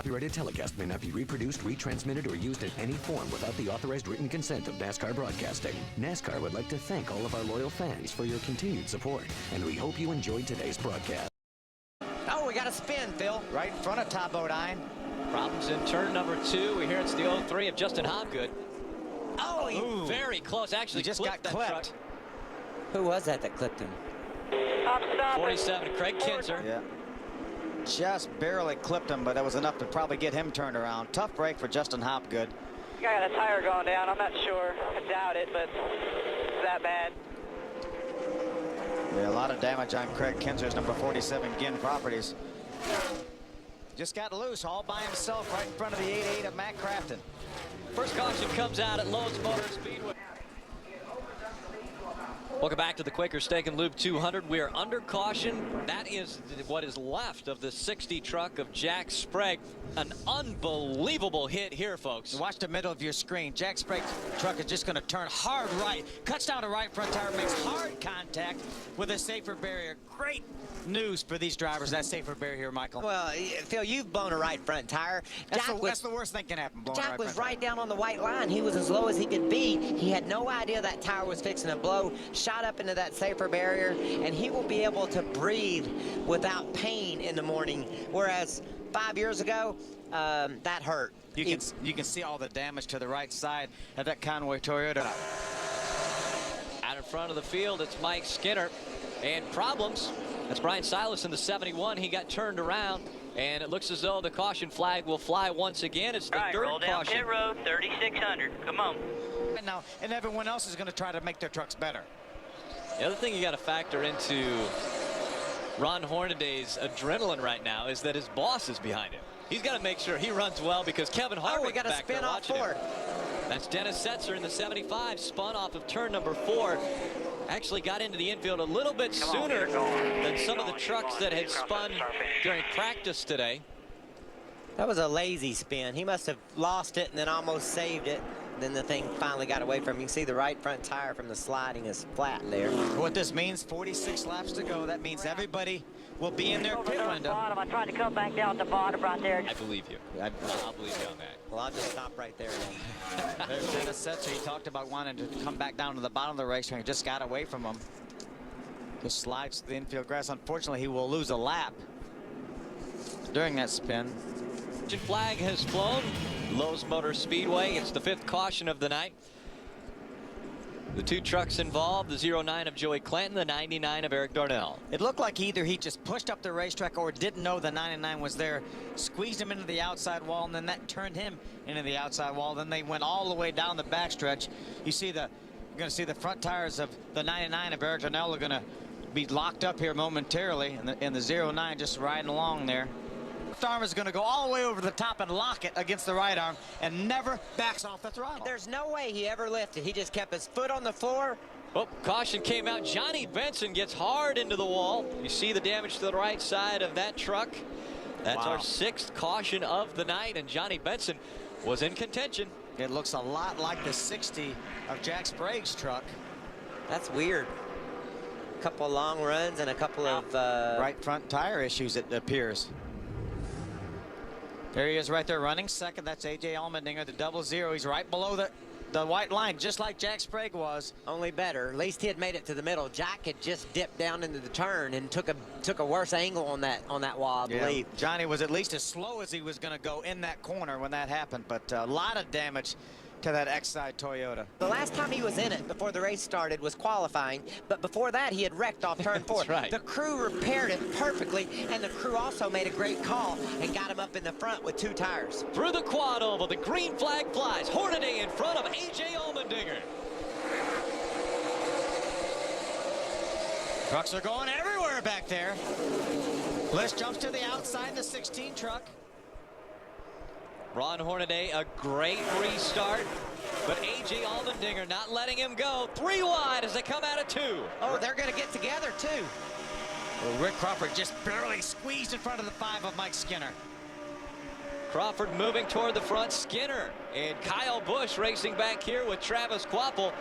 Copyrighted telecast may not be reproduced, retransmitted, or used in any form without the authorized written consent of NASCAR Broadcasting. NASCAR would like to thank all of our loyal fans for your continued support, and we hope you enjoyed today's broadcast. Oh, we got a spin, Phil. Right in front of Todd Bodine. Problems in turn number 2. We hear it's the 0-3 of Justin Hobgood. Oh, very close. Actually, he just got clipped. Who was that clipped him? 47, Craig Kinzer. Yeah. Just barely clipped him, but that was enough to probably get him turned around. Tough break for Justin Hobgood. Got a tire going down. I'm not sure. I doubt it, but it's that bad. Yeah, a lot of damage on Craig Kinzer's number 47 Ginn Properties. Just got loose all by himself right in front of the 8-8 of Matt Crafton. First caution comes out at Lowe's Motor Speedway. Welcome back to the Quaker Steak and Lube 200. We are under caution. That is what is left of the 60 truck of Jack Sprague. An unbelievable hit here, folks. Watch the middle of your screen. Jack Sprague's truck is just going to turn hard right, cuts down the right front tire, makes hard contact with a safer barrier. Great news for these drivers, that safer barrier here, Michael. Well, Phil, you've blown a right front tire. That's the worst thing can happen. Jack was right down on the white line. He was as low as he could be. He had no idea that tire was fixing to blow. Shot up into that safer barrier, and he will be able to breathe without pain in the morning. Whereas 5 years ago, that hurt. You can see all the damage to the right side of that Conway Toyota. Out in front of the field, it's Mike Skinner. And problems. That's Brian Silas in the 71. He got turned around, and it looks as though the caution flag will fly once again. It's the third roll down caution. pit road, 3,600. Come on. Now, and everyone else is going to try to make their trucks better. The other thing you got to factor into Ron Hornaday's adrenaline right now is that his boss is behind him. He's got to make sure he runs well because Kevin Harvick we got a back there spin off watching Ford. him. That's Dennis Setzer in the 75, spun off of turn number 4. Actually got into the infield a little bit sooner than some of the trucks that had spun during practice today. That was a lazy spin. He must have lost it and then almost saved it. Then the thing finally got away from him. You can see the right front tire from the sliding is flat there. What this means, 46 laps to go. That means everybody will be in their pit window. I tried to come back down at the bottom right there. I believe you. I'll believe you on that. Well, I'll just stop right there. There's Dennis Setzer. He talked about wanting to come back down to the bottom of the racetrack. Just got away from him. Just slides to the infield grass. Unfortunately, he will lose a lap during that spin. Flag has flown. Lowe's Motor Speedway. It's the 5th caution of the night. The 2 trucks involved, the 09 of Joey Clanton, the 99 of Eric Darnell. It looked like either he just pushed up the racetrack or didn't know the 99 was there, squeezed him into the outside wall, and then that turned him into the outside wall. Then they went all the way down the backstretch. You're going to see the front tires of the 99 of Eric Darnell are going to be locked up here momentarily, and the 09 just riding along there. Left arm is going to go all the way over the top and lock it against the right arm and never backs off the throttle. There's no way he ever lifted. He just kept his foot on the floor. Oh, caution came out. Johnny Benson gets hard into the wall. You see the damage to the right side of that truck. That's our 6th caution of the night, and Johnny Benson was in contention. It looks a lot like the 60 of Jack Sprague's truck. That's weird. A couple of long runs and a couple of right front tire issues, it appears. There he is right there running second. That's A.J. Allmendinger, the 00. He's right below the white line, just like Jack Sprague was. Only better. At least he had made it to the middle. Jack had just dipped down into the turn and took a worse angle on that wall, I believe. Johnny was at least as slow as he was going to go in that corner when that happened, but a lot of damage to that X-side Toyota. The last time he was in it before the race started was qualifying, but before that he had wrecked off turn 4. That's right. The crew repaired it perfectly, and the crew also made a great call and got him up in the front with 2 tires. Through the quad oval, the green flag flies. Hornaday in front of A.J. Allmendinger. Trucks are going everywhere back there. Bliss jumps to the outside, the 16 truck. Ron Hornaday, a great restart, but A.J. Allmendinger not letting him go. 3 wide as they come out of 2. Oh, they're going to get together, too. Well, Rick Crawford just barely squeezed in front of the 5 of Mike Skinner. Crawford moving toward the front. Skinner and Kyle Busch racing back here with Travis Quapple.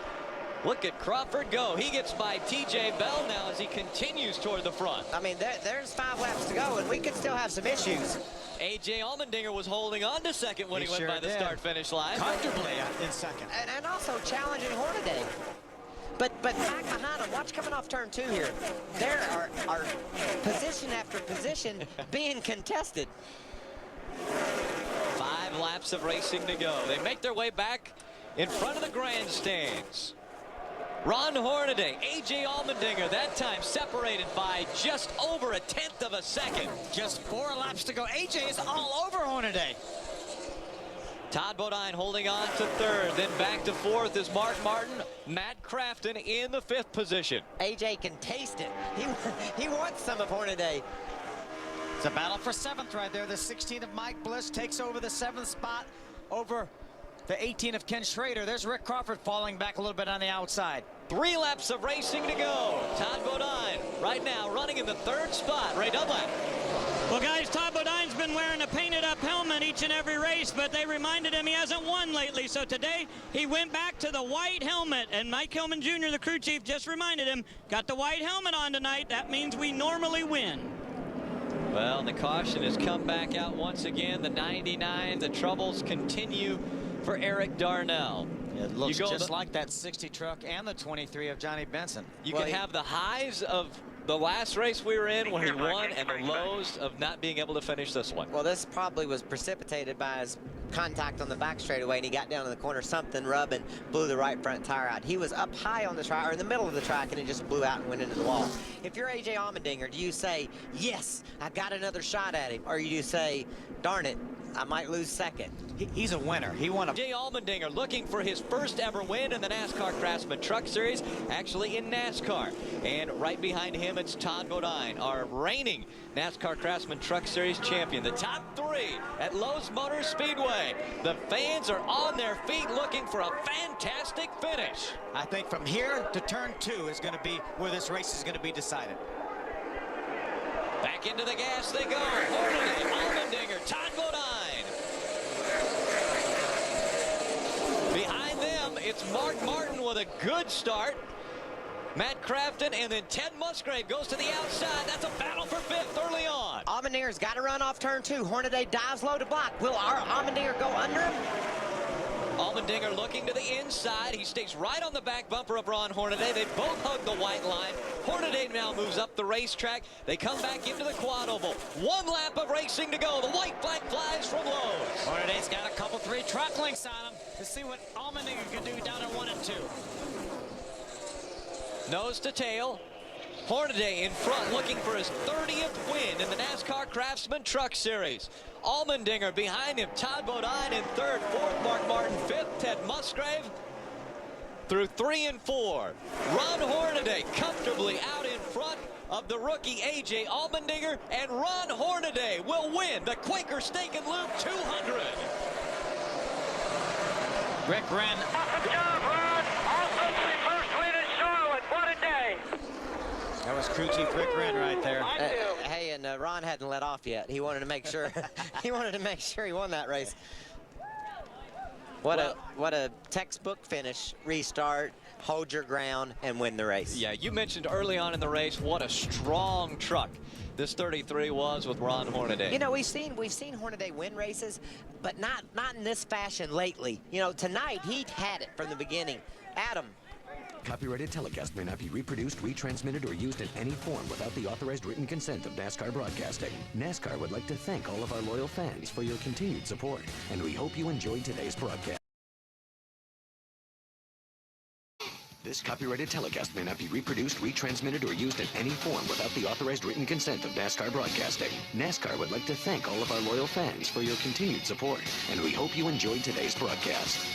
Look at Crawford go. He gets by T.J. Bell now as he continues toward the front. I mean, there's 5 laps to go, and we could still have some issues. A.J. Allmendinger was holding on to second when he went sure by the did. start-finish line. Comfortably in second. And also challenging Hornaday. But back behind him, watch coming off turn 2 here. There are position after position being contested. 5 laps of racing to go. They make their way back in front of the grandstands. Ron Hornaday, A.J. Allmendinger, that time separated by just over 1/10 of a second. Just 4 laps to go. A.J. is all over Hornaday. Todd Bodine holding on to 3rd, then back to 4th is Mark Martin. Matt Crafton in the 5th position. A.J. can taste it. He wants some of Hornaday. It's a battle for 7th right there. The 16 of Mike Bliss takes over the 7th spot over the 18 of Ken Schrader. There's Rick Crawford falling back a little bit on the outside. 3 laps of racing to go. Todd Bodine right now running in the 3rd spot. Ray Dunlap. Well, guys, Todd Bodine's been wearing a painted-up helmet each and every race, but they reminded him he hasn't won lately. So today, he went back to the white helmet, and Mike Hillman Jr., the crew chief, just reminded him, got the white helmet on tonight. That means we normally win. Well, the caution has come back out once again. The 99, the troubles continue for Eric Darnell. It looks just like that 60 truck and the 23 of Johnny Benson. You can have the highs of the last race we were in when he won and the lows of not being able to finish this one. Well, this probably was precipitated by his contact on the back straightaway, and he got down in the corner, something rubbed and blew the right front tire out. He was up high on the track, or in the middle of the track, and it just blew out and went into the wall. If you're A.J. Allmendinger, do you say, yes, I got another shot at him, or do you say, darn it, I might lose second? He's a winner. He won a... A.J. Allmendinger looking for his first ever win in the NASCAR Craftsman Truck Series, actually in NASCAR. And right behind him, it's Todd Bodine, our reigning NASCAR Craftsman Truck Series champion. The top 3 at Lowe's Motor Speedway. The fans are on their feet looking for a fantastic finish. I think from here to turn 2 is going to be where this race is going to be decided. Back into the gas they go. Hornaday, Allmendinger, Todd Bodine. Behind them, it's Mark Martin with a good start. Matt Crafton, and then Ted Musgrave goes to the outside. That's a battle for 5th early on. Allmendinger's got to run off turn 2. Hornaday dives low to block. Will our Allmendinger go under him? Allmendinger looking to the inside. He stays right on the back bumper of Ron Hornaday. They both hug the white line. Hornaday now moves up the racetrack. They come back into the quad oval. 1 lap of racing to go. The white flag flies from Lowe's. Hornaday's got a couple 3 truck links on him to see what Allmendinger can do down at 1 and 2. Nose to tail. Hornaday in front looking for his 30th win in the NASCAR Craftsman Truck Series. Allmendinger behind him. Todd Bodine in 3rd, 4th, Mark Martin 5th, Ted Musgrave through 3 and 4. Ron Hornaday comfortably out in front of the rookie A.J. Allmendinger, and Ron Hornaday will win the Quaker Steak and Lube 200. Rick Wren. Awesome job, Ron. Also the first win in Charlotte. What a day. That was crew chief Rick Wren right there. Hey, and Ron hadn't let off yet. He wanted to make sure he wanted to make sure he won that race. What a textbook finish. Restart, hold your ground, and win the race. Yeah, you mentioned early on in the race what a strong truck this 33 was with Ron Hornaday. You know, we've seen Hornaday win races, but not in this fashion lately. You know, tonight he had it from the beginning. Adam. Copyrighted telecast may not be reproduced, retransmitted, or used in any form without the authorized written consent of NASCAR Broadcasting. NASCAR would like to thank all of our loyal fans for your continued support, and we hope you enjoyed today's broadcast. This copyrighted telecast may not be reproduced, retransmitted, or used in any form without the authorized written consent of NASCAR Broadcasting. NASCAR would like to thank all of our loyal fans for your continued support, and we hope you enjoyed today's broadcast.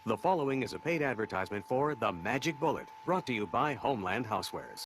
The following is a paid advertisement for The Magic Bullet, brought to you by Homeland Housewares.